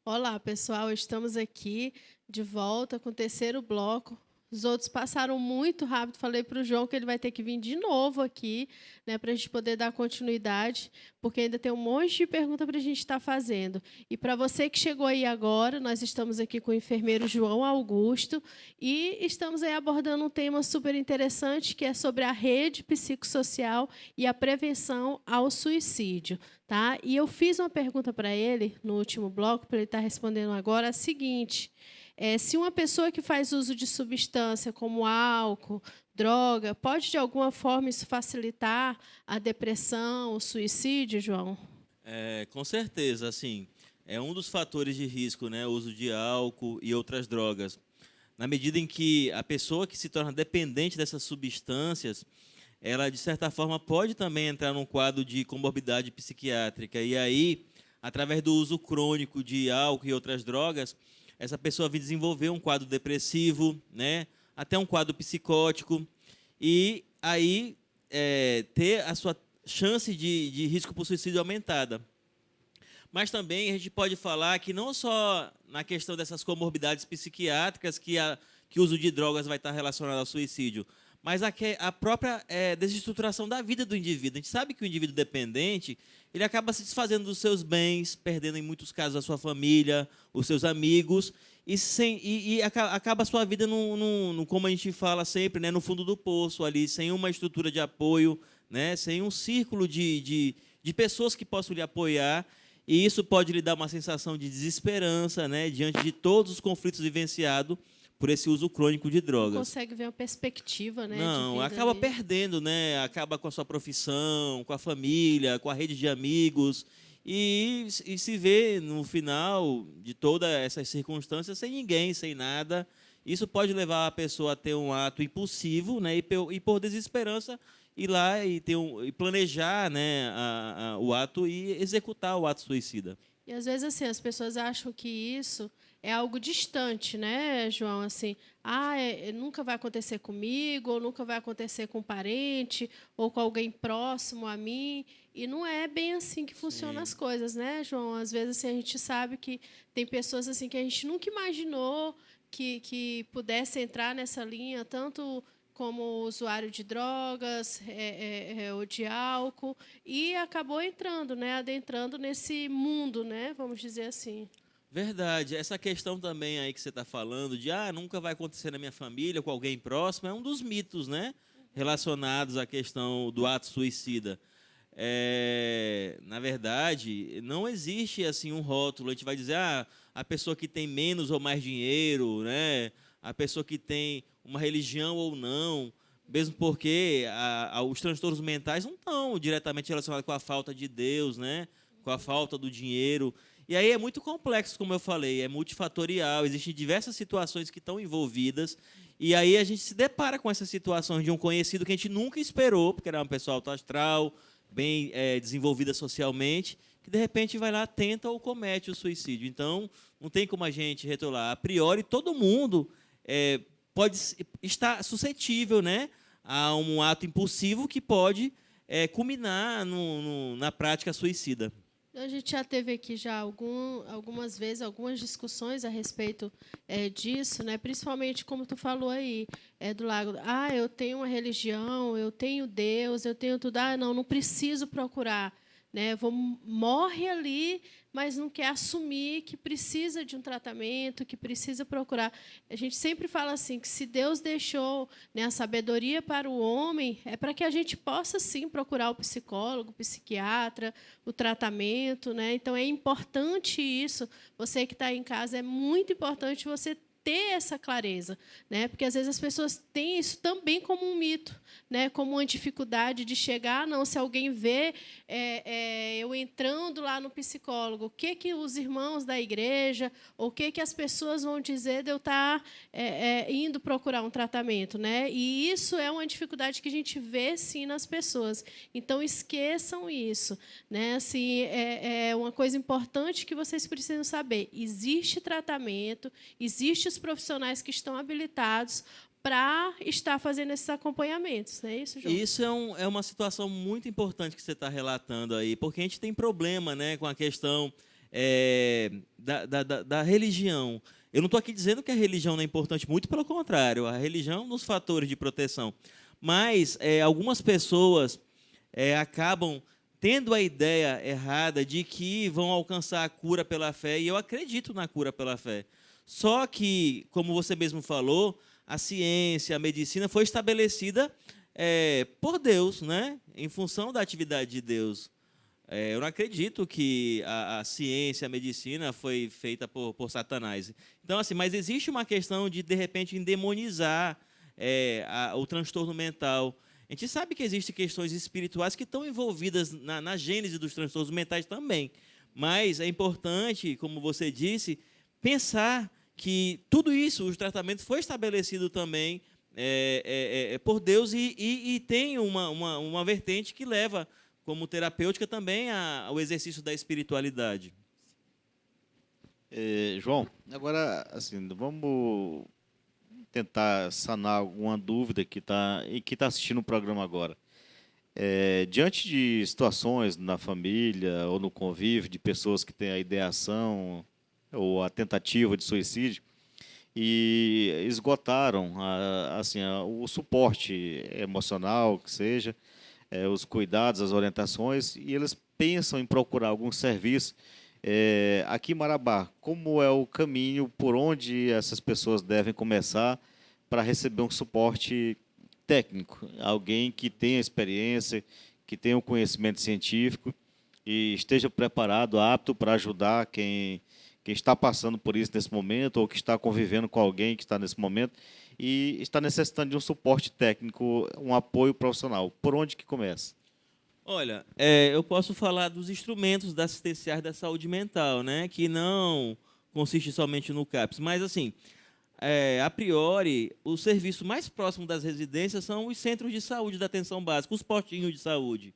Olá, pessoal. Estamos aqui de volta com o terceiro bloco. Os outros passaram muito rápido. Falei para o João que ele vai ter que vir de novo aqui, né, para a gente poder dar continuidade, porque ainda tem um monte de pergunta para a gente estar fazendo. E para você que chegou aí agora, nós estamos aqui com o enfermeiro João Augusto e estamos aí abordando um tema super interessante, que é sobre a rede psicossocial e a prevenção ao suicídio. Tá? E eu fiz uma pergunta para ele no último bloco, para ele estar respondendo agora, a seguinte: se uma pessoa que faz uso de substância como álcool, droga, pode de alguma forma isso facilitar a depressão, o suicídio, João? Com certeza, assim, é um dos fatores de risco, né, o uso de álcool e outras drogas. Na medida em que a pessoa que se torna dependente dessas substâncias, ela, de certa forma, pode também entrar num quadro de comorbidade psiquiátrica. E aí, através do uso crônico de álcool e outras drogas, essa pessoa vai desenvolver um quadro depressivo, né, até um quadro psicótico, e aí ter a sua chance de risco por suicídio aumentada. Mas também a gente pode falar que não só na questão dessas comorbidades psiquiátricas que o uso de drogas vai estar relacionado ao suicídio, mas a própria desestruturação da vida do indivíduo. A gente sabe que o indivíduo dependente, ele acaba se desfazendo dos seus bens, perdendo em muitos casos a sua família, os seus amigos, acaba a sua vida, como a gente fala sempre, né, no fundo do poço, ali, sem uma estrutura de apoio, né, sem um círculo de pessoas que possam lhe apoiar. E isso pode lhe dar uma sensação de desesperança, né, diante de todos os conflitos vivenciados por esse uso crônico de Não drogas. consegue ver uma perspectiva, né, de Não, vida acaba ali. perdendo, né? Acaba com a sua profissão, com a família, com a rede de amigos e se vê no final de todas essas circunstâncias sem ninguém, sem nada. Isso pode levar a pessoa a ter um ato impulsivo, né? E por desesperança ir lá e planejar, né? O ato e executar o ato suicida. E às vezes assim, as pessoas acham que isso é algo distante, né, João? Assim, nunca vai acontecer comigo, ou nunca vai acontecer com um parente, ou com alguém próximo a mim. E não é bem assim que funcionam as Sim. coisas, né, João? Às vezes assim, a gente sabe que tem pessoas assim que a gente nunca imaginou que pudesse entrar nessa linha, tanto como usuário de drogas ou de álcool, e acabou entrando, né, adentrando nesse mundo, né, vamos dizer assim. Verdade. Essa questão também aí que você está falando de nunca vai acontecer na minha família, com alguém próximo, é um dos mitos, né? Relacionados à questão do ato suicida. Na verdade, não existe assim um rótulo. A gente vai dizer, a pessoa que tem menos ou mais dinheiro, né? A pessoa que tem uma religião ou não, mesmo porque os transtornos mentais não estão diretamente relacionados com a falta de Deus, né? Com a falta do dinheiro. E aí é muito complexo, como eu falei, é multifatorial, existem diversas situações que estão envolvidas, e aí a gente se depara com essas situações de um conhecido que a gente nunca esperou, porque era uma pessoa alto astral, bem desenvolvida socialmente, que de repente vai lá, tenta ou comete o suicídio. Então, não tem como a gente retolar. A priori, todo mundo pode estar suscetível, né, a um ato impulsivo que pode culminar na prática suicida. A gente já teve aqui já algumas vezes algumas discussões a respeito disso, né? Principalmente como tu falou aí, do lado, eu tenho uma religião, eu tenho Deus, eu tenho tudo, não preciso procurar, né? Morre ali, mas não quer assumir que precisa de um tratamento, que precisa procurar. A gente sempre fala assim que se Deus deixou, né, a sabedoria para o homem, é para que a gente possa sim procurar o psicólogo, o psiquiatra, o tratamento, né? Então é importante isso. Você que está em casa, é muito importante você ter essa clareza, né? Porque às vezes as pessoas têm isso também como um mito, né? Como uma dificuldade de chegar, não, se alguém vê eu entrando lá no psicólogo, o que os irmãos da igreja, ou o que as pessoas vão dizer de eu estar indo procurar um tratamento, né? E isso é uma dificuldade que a gente vê sim nas pessoas. Então esqueçam isso, né? Assim, é uma coisa importante que vocês precisam saber. Existe tratamento, existe os profissionais que estão habilitados para estar fazendo esses acompanhamentos. Não é isso, João? Isso é uma situação muito importante que você está relatando aí, porque a gente tem problema, né, com a questão da religião. Eu não estou aqui dizendo que a religião não é importante, muito pelo contrário, a religião é um dos fatores de proteção. Mas algumas pessoas acabam tendo a ideia errada de que vão alcançar a cura pela fé, e eu acredito na cura pela fé. Só que, como você mesmo falou, a ciência, a medicina foi estabelecida por Deus, né? Em função da atividade de Deus. Eu não acredito que a ciência, a medicina foi feita por Satanás. Então, assim, mas existe uma questão de repente, endemonizar o transtorno mental. A gente sabe que existem questões espirituais que estão envolvidas na gênese dos transtornos mentais também. Mas é importante, como você disse, pensar que tudo isso, o tratamento foi estabelecido também por Deus e tem uma vertente que leva, como terapêutica, também ao exercício da espiritualidade. João, agora, assim, vamos tentar sanar alguma dúvida que está assistindo o programa agora. Diante de situações na família ou no convívio de pessoas que têm a ideação ou a tentativa de suicídio e esgotaram o suporte emocional, que seja, os cuidados, as orientações, e eles pensam em procurar algum serviço aqui em Marabá, como é o caminho por onde essas pessoas devem começar para receber um suporte técnico, alguém que tenha experiência, que tenha um conhecimento científico e esteja preparado, apto para ajudar quem está passando por isso nesse momento ou que está convivendo com alguém que está nesse momento e está necessitando de um suporte técnico, um apoio profissional. Por onde que começa? Olha, eu posso falar dos instrumentos da assistenciais da saúde mental, né, que não consiste somente no CAPS, mas, assim, a priori, o serviço mais próximo das residências são os centros de saúde da atenção básica, os postinhos de saúde.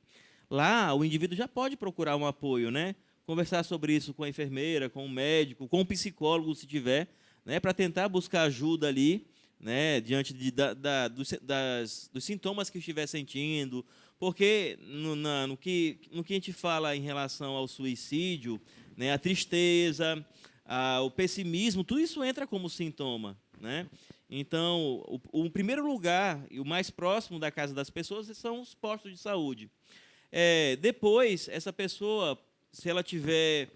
Lá, o indivíduo já pode procurar um apoio, né, conversar sobre isso com a enfermeira, com o médico, com o psicólogo, se tiver, né, para tentar buscar ajuda ali, né, diante dos sintomas que estiver sentindo, porque no que a gente fala em relação ao suicídio, né, a tristeza, o pessimismo, tudo isso entra como sintoma, né? Então, o primeiro lugar e o mais próximo da casa das pessoas são os postos de saúde. Depois, essa pessoa, se ela tiver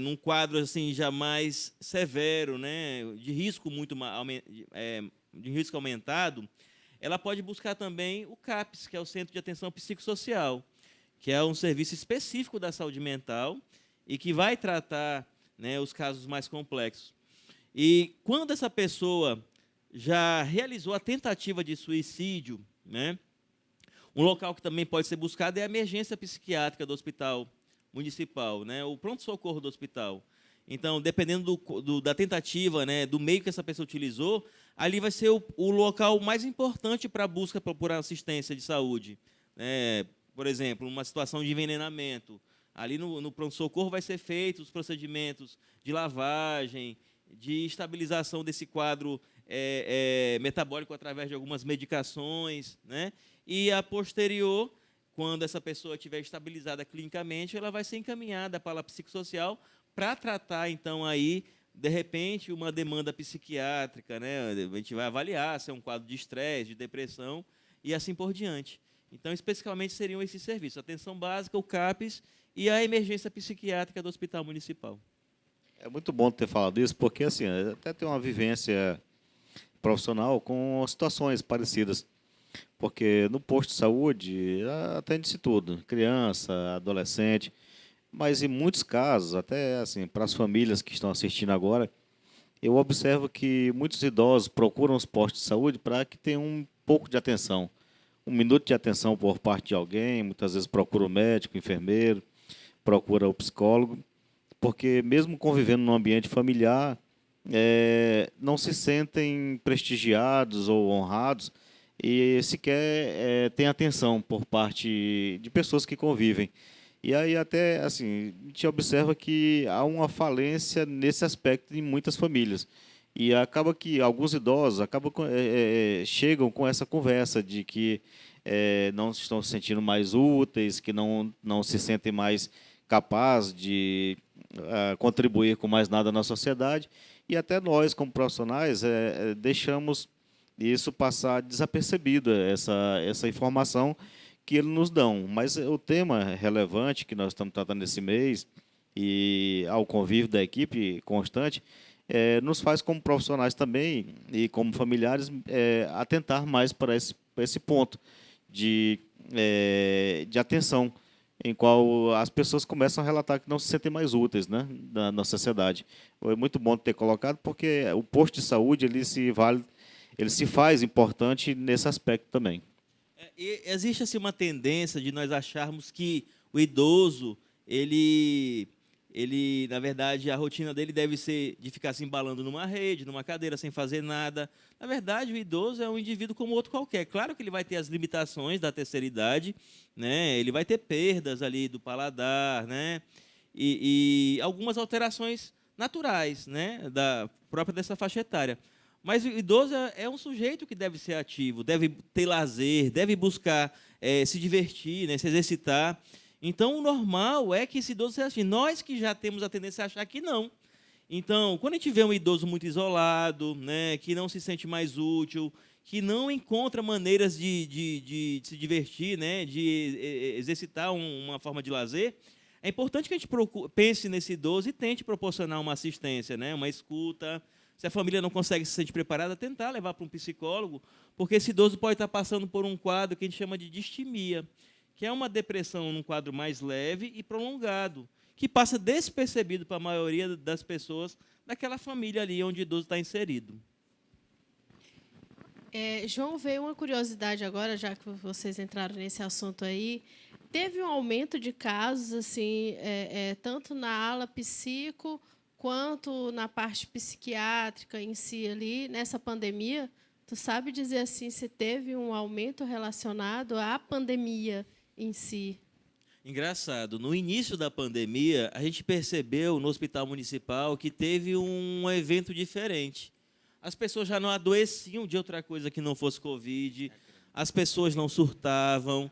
num quadro assim já mais severo, né, de risco de risco aumentado, ela pode buscar também o CAPS, que é o Centro de Atenção Psicossocial, que é um serviço específico da saúde mental e que vai tratar, né, os casos mais complexos. E quando essa pessoa já realizou a tentativa de suicídio, né, um local que também pode ser buscado é a emergência psiquiátrica do hospital municipal, né, o pronto-socorro do hospital. Então, dependendo da tentativa, né, do meio que essa pessoa utilizou, ali vai ser o local mais importante para a busca por assistência de saúde. Por exemplo, uma situação de envenenamento. Ali no pronto-socorro vai ser feitos os procedimentos de lavagem, de estabilização desse quadro metabólico através de algumas medicações, né? E, a posterior, quando essa pessoa estiver estabilizada clinicamente, ela vai ser encaminhada para a psicossocial para tratar, então, aí, de repente, uma demanda psiquiátrica, né? A gente vai avaliar se é um quadro de estresse, de depressão e assim por diante. Então, especificamente, seriam esses serviços: atenção básica, o CAPS e a emergência psiquiátrica do Hospital Municipal. É muito bom ter falado isso, porque assim, eu até tenho uma vivência profissional com situações parecidas. Porque no posto de saúde atende-se tudo, criança, adolescente, mas em muitos casos, até assim, para as famílias que estão assistindo agora, eu observo que muitos idosos procuram os postos de saúde para que tenham um pouco de atenção. Um minuto de atenção por parte de alguém, muitas vezes procura o médico, o enfermeiro, procura o psicólogo, porque mesmo convivendo num ambiente familiar, não se sentem prestigiados ou honrados e sequer tem atenção por parte de pessoas que convivem. E aí até assim, a gente observa que há uma falência nesse aspecto em muitas famílias. E acaba que alguns idosos chegam com essa conversa de que não estão se sentindo mais úteis, que não se sentem mais capazes de contribuir com mais nada na sociedade, e até nós, como profissionais, deixamos isso passar desapercebido, essa informação que eles nos dão. Mas o tema relevante que nós estamos tratando nesse mês, e ao convívio da equipe constante, nos faz, como profissionais também, e como familiares, atentar mais para esse ponto de atenção, em qual as pessoas começam a relatar que não se sentem mais úteis, né, na sociedade. É muito bom ter colocado, porque o posto de saúde ele se faz importante nesse aspecto também. E existe assim uma tendência de nós acharmos que o idoso, ele, na verdade, a rotina dele deve ser de ficar se embalando numa rede, numa cadeira, sem fazer nada. Na verdade, o idoso é um indivíduo como outro qualquer. Claro que ele vai ter as limitações da terceira idade, né? Ele vai ter perdas ali do paladar, né? E algumas alterações naturais, né? Própria dessa faixa etária. Mas o idoso é um sujeito que deve ser ativo, deve ter lazer, deve buscar se divertir, né? Se exercitar. Então, o normal é que esse idoso seja assim. Nós que já temos a tendência a achar que não. Então, quando a gente vê um idoso muito isolado, né, que não se sente mais útil, que não encontra maneiras de se divertir, né, de exercitar uma forma de lazer, é importante que a gente pense nesse idoso e tente proporcionar uma assistência, né, uma escuta. Se a família não consegue se sentir preparada, tentar levar para um psicólogo, porque esse idoso pode estar passando por um quadro que a gente chama de distimia, que é uma depressão num quadro mais leve e prolongado, que passa despercebido para a maioria das pessoas daquela família ali onde o idoso está inserido. João, veio uma curiosidade agora, já que vocês entraram nesse assunto aí. Teve um aumento de casos, assim, tanto na ala psico quanto na parte psiquiátrica em si ali, nessa pandemia? Tu sabe dizer assim se teve um aumento relacionado à pandemia em si? Engraçado, no início da pandemia, a gente percebeu no hospital municipal que teve um evento diferente. As pessoas já não adoeciam de outra coisa que não fosse Covid, as pessoas não surtavam,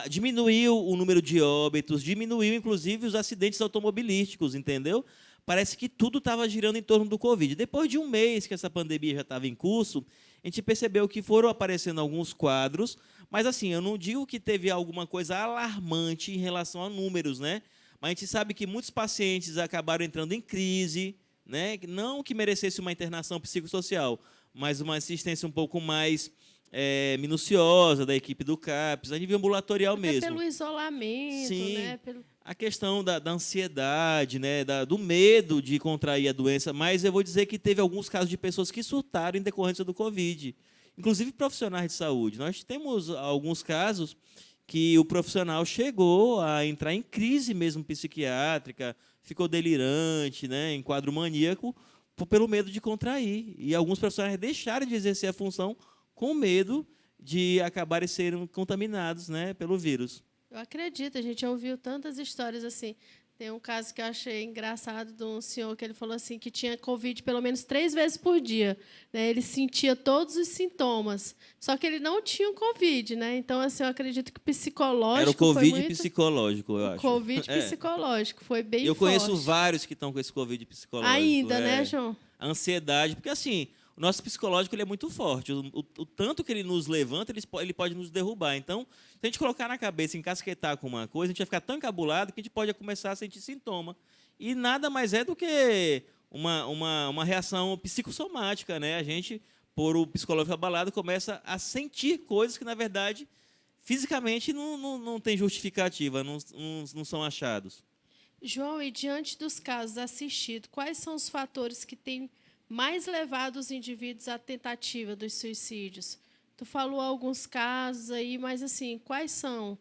diminuiu o número de óbitos, diminuiu, inclusive, os acidentes automobilísticos, entendeu? Parece que tudo estava girando em torno do Covid. Depois de um mês que essa pandemia já estava em curso, a gente percebeu que foram aparecendo alguns quadros, mas assim, eu não digo que teve alguma coisa alarmante em relação a números, né? Mas a gente sabe que muitos pacientes acabaram entrando em crise, né? Não que merecesse uma internação psicossocial, mas uma assistência um pouco mais minuciosa da equipe do CAPS, a nível ambulatorial mesmo. Pelo isolamento, sim, né? A questão da ansiedade, né? Do medo de contrair a doença, mas eu vou dizer que teve alguns casos de pessoas que surtaram em decorrência do Covid, inclusive profissionais de saúde. Nós temos alguns casos que o profissional chegou a entrar em crise mesmo psiquiátrica, ficou delirante, né? Em quadro maníaco, pelo medo de contrair. E alguns profissionais deixaram de exercer a função com medo de acabarem sendo contaminados, né, pelo vírus. Eu acredito, a gente já ouviu tantas histórias assim. Tem um caso que eu achei engraçado de um senhor que ele falou assim que tinha Covid pelo menos 3 vezes por dia, né? Ele sentia todos os sintomas, só que ele não tinha o Covid, né? Então, assim, eu acredito que o psicológico era o Covid foi muito... psicológico, eu acho. Covid psicológico, foi bem forte. Eu conheço vários que estão com esse Covid psicológico. Ainda, né, João? A ansiedade, porque assim, o nosso psicológico ele é muito forte. O tanto que ele nos levanta, ele pode nos derrubar. Então, se a gente colocar na cabeça, encasquetar com uma coisa, a gente vai ficar tão encabulado que a gente pode começar a sentir sintoma. E nada mais é do que uma reação psicossomática, né? A gente, por o psicológico abalado, começa a sentir coisas que, na verdade, fisicamente não tem justificativa, não são achados. João, e diante dos casos assistidos, quais são os fatores que têm mais levado os indivíduos à tentativa dos suicídios? Tu falou alguns casos aí, mas assim, quais são?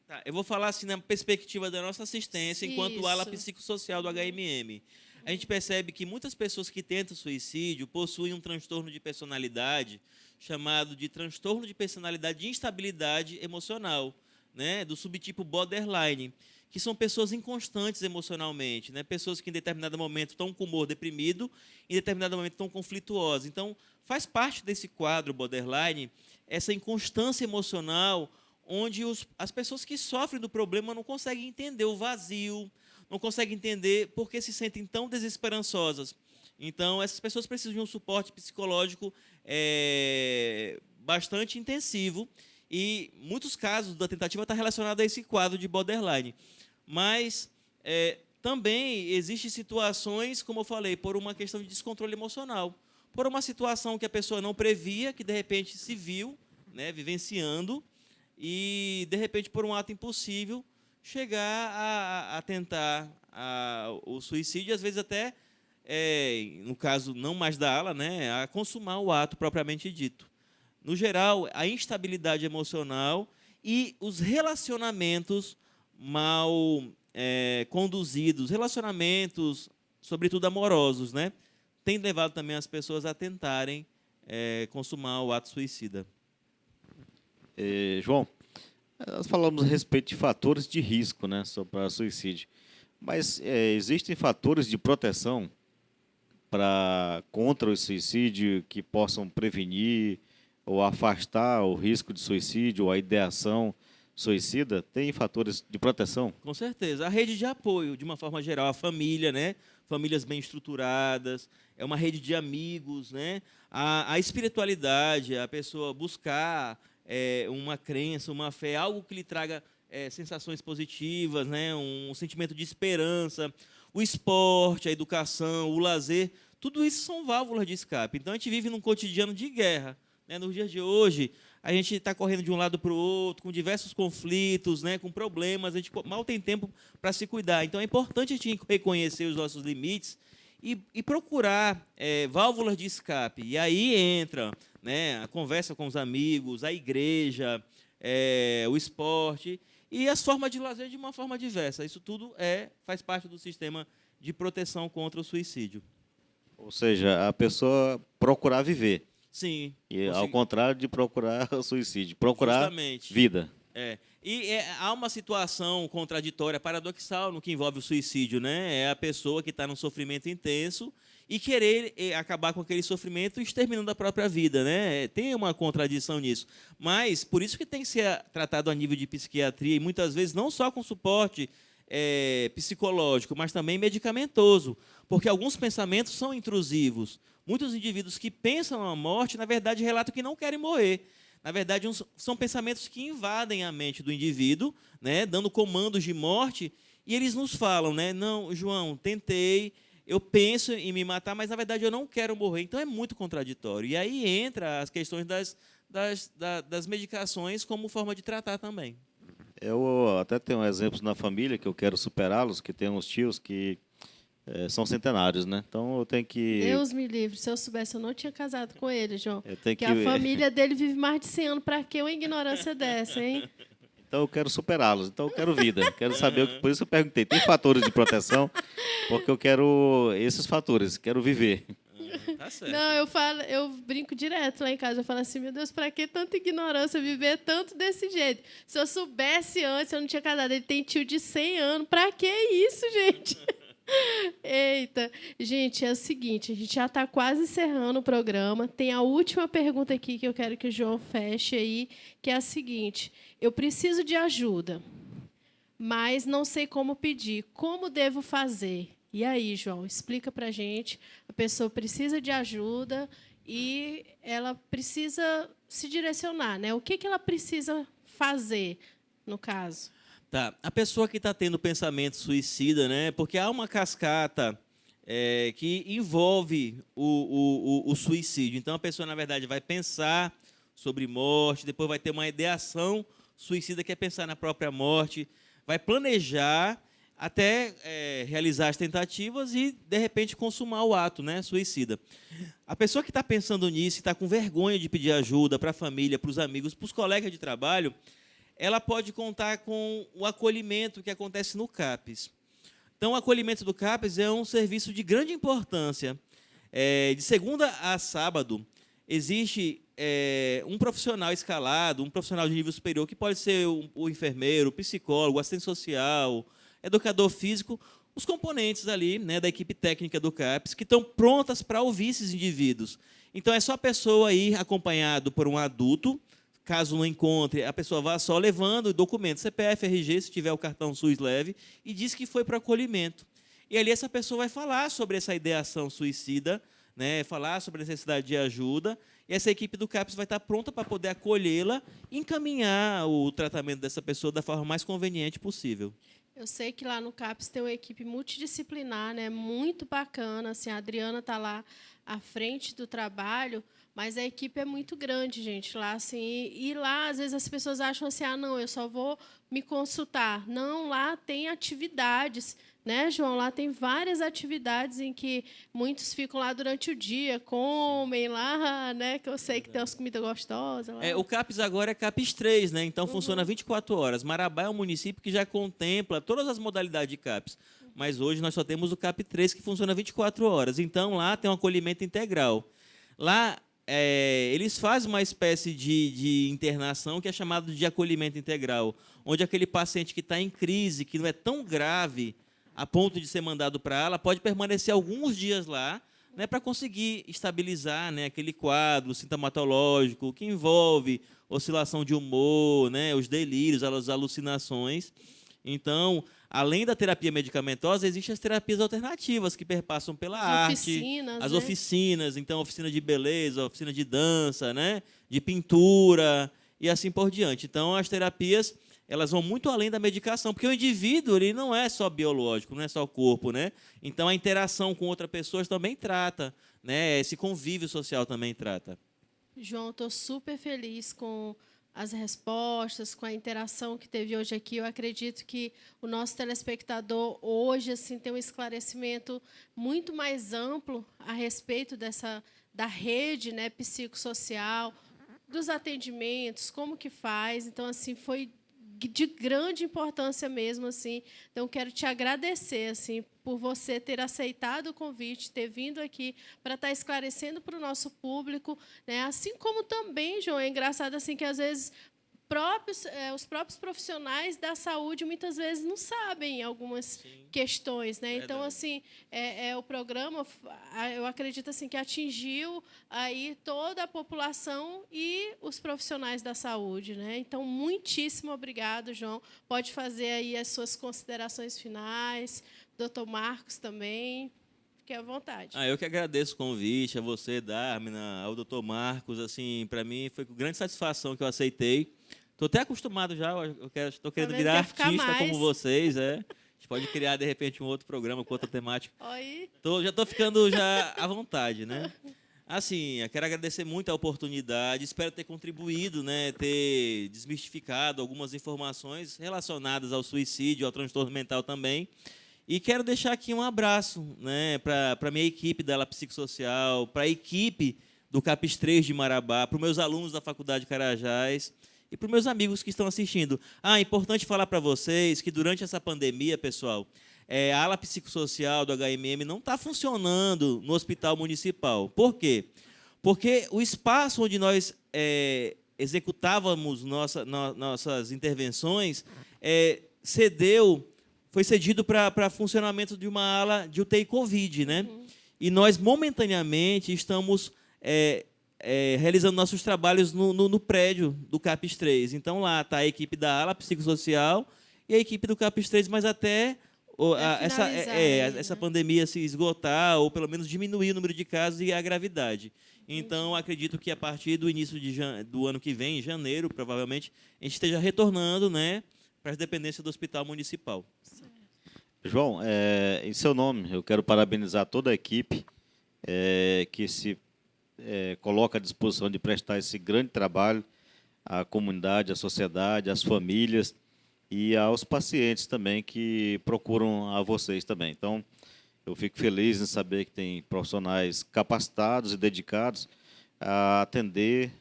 Tá, eu vou falar assim na perspectiva da nossa assistência enquanto Isso. ala psicossocial do HMM. A gente percebe que muitas pessoas que tentam suicídio possuem um transtorno de personalidade chamado de transtorno de personalidade de instabilidade emocional, né, do subtipo borderline, que são pessoas inconstantes emocionalmente, né? Pessoas que em determinado momento estão com humor deprimido, em determinado momento estão conflituosas. Então, faz parte desse quadro borderline essa inconstância emocional, onde as pessoas que sofrem do problema não conseguem entender o vazio, não conseguem entender por que se sentem tão desesperançosas. Então, essas pessoas precisam de um suporte psicológico bastante intensivo, e muitos casos da tentativa estão relacionados a esse quadro de borderline. Mas também existem situações, como eu falei, por uma questão de descontrole emocional, por uma situação que a pessoa não previa, que de repente se viu, né, vivenciando, e de repente, por um ato impossível, chegar a tentar o suicídio, às vezes até, no caso não mais da ala, né, a consumar o ato propriamente dito. No geral, a instabilidade emocional e os relacionamentos mal conduzidos, relacionamentos, sobretudo amorosos, né, têm levado também as pessoas a tentarem consumar o ato suicida. João, nós falamos a respeito de fatores de risco, né, para suicídio. Mas existem fatores de proteção contra o suicídio que possam prevenir ou afastar o risco de suicídio ou a ideação suicida? Tem fatores de proteção? Com certeza. A rede de apoio, de uma forma geral, a família, né? Famílias bem estruturadas, é uma rede de amigos, né? A espiritualidade, a pessoa buscar uma crença, uma fé, algo que lhe traga sensações positivas, né? Um sentimento de esperança. O esporte, a educação, o lazer, tudo isso são válvulas de escape. Então, a gente vive num cotidiano de guerra. Nos dias de hoje, a gente está correndo de um lado para o outro, com diversos conflitos, né, com problemas, a gente mal tem tempo para se cuidar. Então, é importante a gente reconhecer os nossos limites e procurar válvulas de escape. E aí entra, né, a conversa com os amigos, a igreja, o esporte e as formas de lazer de uma forma diversa. Isso tudo faz parte do sistema de proteção contra o suicídio. Ou seja, a pessoa procurar viver. Sim. E ao contrário de procurar o suicídio, procurar justamente vida. Há uma situação contraditória, paradoxal no que envolve o suicídio, né? É a pessoa que está num sofrimento intenso e querer acabar com aquele sofrimento exterminando a própria vida, né? Tem uma contradição nisso. Mas por isso que tem que ser tratado a nível de psiquiatria e muitas vezes não só com suporte psicológico, mas também medicamentoso, porque alguns pensamentos são intrusivos. Muitos indivíduos que pensam na morte, na verdade, relatam que não querem morrer. Na verdade, são pensamentos que invadem a mente do indivíduo, né, dando comandos de morte, e eles nos falam, né, não, João, tentei, eu penso em me matar, mas, na verdade, eu não quero morrer. Então, é muito contraditório. E aí entra as questões das medicações como forma de tratar também. Eu até tenho exemplos na família que eu quero superá-los, que tem uns tios que são centenários, né? Então eu tenho que... Deus me livre, se eu soubesse, eu não tinha casado com ele, João. Porque a família dele vive mais de 100 anos. Para que uma ignorância dessa, hein? Então eu quero superá-los, então eu quero vida. Quero saber, por isso eu perguntei, tem fatores de proteção? Porque eu quero esses fatores, quero viver. Tá certo. Não, eu brinco direto lá em casa. Eu falo assim, meu Deus, para que tanta ignorância, viver tanto desse jeito? Se eu soubesse antes, eu não tinha casado. Ele tem tio de 100 anos. Para que isso, gente? Eita. Gente, é o seguinte, a gente já está quase encerrando o programa. Tem a última pergunta aqui que eu quero que o João feche aí, que é a seguinte. Eu preciso de ajuda, mas não sei como pedir. Como devo fazer? E aí, João, explica para a gente. A pessoa precisa de ajuda e ela precisa se direcionar, né? O que ela precisa fazer, no caso? Tá. A pessoa que está tendo pensamento suicida, né? Porque há uma cascata que envolve o suicídio. Então, a pessoa, na verdade, vai pensar sobre morte, depois vai ter uma ideação suicida, que é pensar na própria morte, vai planejar até realizar as tentativas e, de repente, consumar o ato, né, suicida. A pessoa que está pensando nisso e está com vergonha de pedir ajuda para a família, para os amigos, para os colegas de trabalho, ela pode contar com o acolhimento que acontece no CAPES. Então, o acolhimento do CAPES é um serviço de grande importância. De segunda a sábado, existe um profissional escalado, um profissional de nível superior, que pode ser o enfermeiro, o psicólogo, o assistente social, educador físico, os componentes ali, né, da equipe técnica do CAPES, que estão prontas para ouvir esses indivíduos. Então, é só a pessoa ir acompanhado por um adulto, caso não encontre, a pessoa vá só levando documentos, CPF, RG, se tiver o cartão SUS leve, e diz que foi para acolhimento. E ali essa pessoa vai falar sobre essa ideação suicida, né, falar sobre a necessidade de ajuda, e essa equipe do CAPS vai estar pronta para poder acolhê-la e encaminhar o tratamento dessa pessoa da forma mais conveniente possível. Eu sei que lá no CAPS tem uma equipe multidisciplinar, né, muito bacana. Assim, a Adriana está lá à frente do trabalho, mas a equipe é muito grande, gente. Lá, assim, e lá, às vezes, as pessoas acham assim, não, eu só vou me consultar. Não, lá tem atividades, né, João? Lá tem várias atividades em que muitos ficam lá durante o dia, comem lá, né? Que eu sei que tem umas comidas gostosas lá. O CAPS agora é CAPS 3, né? Então funciona 24 horas. Marabá é um município que já contempla todas as modalidades de CAPS. Mas hoje nós só temos o CAP 3 que funciona 24 horas. Então lá tem um acolhimento integral. Lá eles fazem uma espécie de internação que é chamado de acolhimento integral, onde aquele paciente que está em crise, que não é tão grave a ponto de ser mandado para a ala, pode permanecer alguns dias lá, né, para conseguir estabilizar, né, aquele quadro sintomatológico que envolve oscilação de humor, né, os delírios, as alucinações. Então, além da terapia medicamentosa, existem as terapias alternativas que perpassam pela arte, Oficinas, as né? oficinas, então oficina de beleza, oficina de dança, né, de pintura e assim por diante. Então, as terapias elas vão muito além da medicação, porque o indivíduo ele não é só biológico, não é só o corpo, né? Então a interação com outras pessoas também trata, né? Esse convívio social também trata. João, estou super feliz com as respostas, com a interação que teve hoje aqui. Eu acredito que o nosso telespectador hoje assim tem um esclarecimento muito mais amplo a respeito da rede, né, psicossocial, dos atendimentos, como que faz. Então, assim, foi de grande importância mesmo, assim. Então, quero te agradecer, assim, por você ter aceitado o convite, ter vindo aqui para estar esclarecendo para o nosso público, né? Assim como também, João, é engraçado assim que às vezes os próprios profissionais da saúde muitas vezes não sabem algumas questões, né? Então, assim, o programa, eu acredito assim que atingiu aí toda a população e os profissionais da saúde, né? Então, muitíssimo obrigado, João. Pode fazer aí as suas considerações finais. Doutor Marcos também. Fique à vontade. Eu que agradeço o convite, a você, Dármina, ao doutor Marcos. Assim, para mim foi com grande satisfação que eu aceitei. Estou até acostumado já, estou querendo virar artista como vocês. A gente pode criar, de repente, um outro programa com outra temática. Já estou ficando já à vontade, né? Assim, eu quero agradecer muito a oportunidade, espero ter contribuído, né, ter desmistificado algumas informações relacionadas ao suicídio, ao transtorno mental também. E quero deixar aqui um abraço, né, para a minha equipe da ala psicossocial, para a equipe do CAPS 3 de Marabá, para os meus alunos da Faculdade Carajás e para os meus amigos que estão assistindo. É importante falar para vocês que durante essa pandemia, pessoal, a ala psicossocial do HMM não está funcionando no hospital municipal. Por quê? Porque o espaço onde nós executávamos nossas intervenções foi cedido para funcionamento de uma ala de UTI Covid, né? E nós, momentaneamente, estamos realizando nossos trabalhos no prédio do CAPS 3. Então, lá está a equipe da ala psicossocial e a equipe do CAPS 3, mas até essa pandemia se esgotar, ou pelo menos diminuir o número de casos e a gravidade. Então, acredito que a partir do início do ano que vem, em janeiro, provavelmente, a gente esteja retornando, né, para as dependências do Hospital Municipal. João, em seu nome, eu quero parabenizar toda a equipe que se coloca à disposição de prestar esse grande trabalho à comunidade, à sociedade, às famílias e aos pacientes também que procuram a vocês também. Então, eu fico feliz em saber que tem profissionais capacitados e dedicados a atender,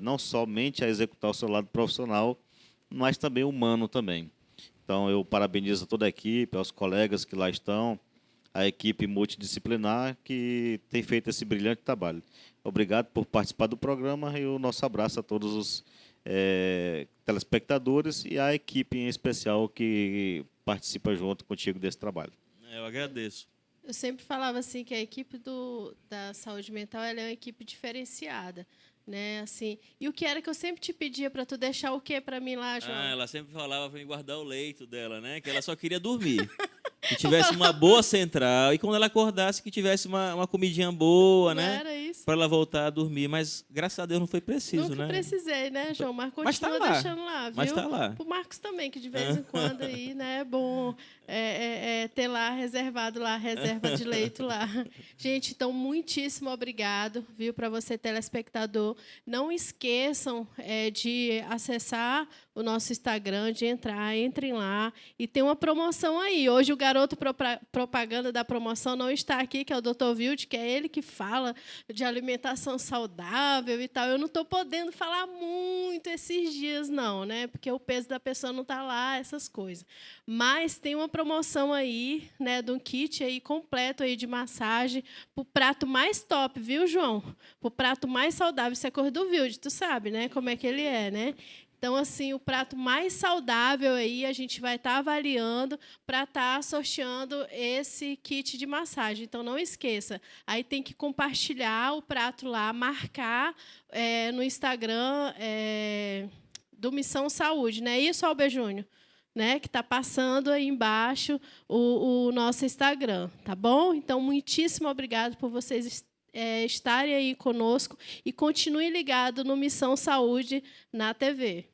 não somente a executar o seu lado profissional, mas também humano também. Então, eu parabenizo toda a equipe, aos colegas que lá estão, a equipe multidisciplinar que tem feito esse brilhante trabalho. Obrigado por participar do programa e o nosso abraço a todos os telespectadores e a equipe em especial que participa junto contigo desse trabalho. Eu agradeço. Eu sempre falava assim que a equipe da saúde mental ela é uma equipe diferenciada. né? Assim, e o que era que eu sempre te pedia para tu deixar o quê para mim lá, João? Ela sempre falava para me guardar o leito dela, né? Que ela só queria dormir. Que tivesse uma boa central e quando ela acordasse que tivesse uma comidinha boa, Não né? era isso? Para ela voltar a dormir, mas graças a Deus não foi preciso, Nunca né? precisei, né, João? Mas Mas tá continua lá. deixando lá, viu? Mas tá lá. Pro Marcos também, que de vez em quando aí, né, é bom ter lá reservado lá, reserva de leito lá. Gente, então, muitíssimo obrigado, viu, para você, telespectador. Não esqueçam de acessar o nosso Instagram, de entrar, entrem lá. E tem uma promoção aí. Hoje o garoto propaganda da promoção não está aqui, que é o Dr. Wilde, que é ele que fala de alimentação saudável e tal. Eu não estou podendo falar muito esses dias, não, né? Porque o peso da pessoa não está lá, essas coisas. Mas tem uma promoção aí, né, de um kit aí completo aí de massagem para o prato mais top, viu, João? Para o prato mais saudável. Isso é coisa do Wilde, tu sabe, né? Como é que ele é, né? Então, assim, o prato mais saudável aí a gente vai estar avaliando para estar sorteando esse kit de massagem. Então, não esqueça. Aí tem que compartilhar o prato lá, marcar no Instagram do Missão Saúde. Não é isso, Alber Júnior? Né, que está passando aí embaixo o nosso Instagram. Tá bom? Então, muitíssimo obrigado por vocês estarem aí conosco e continue ligado no Missão Saúde na TV.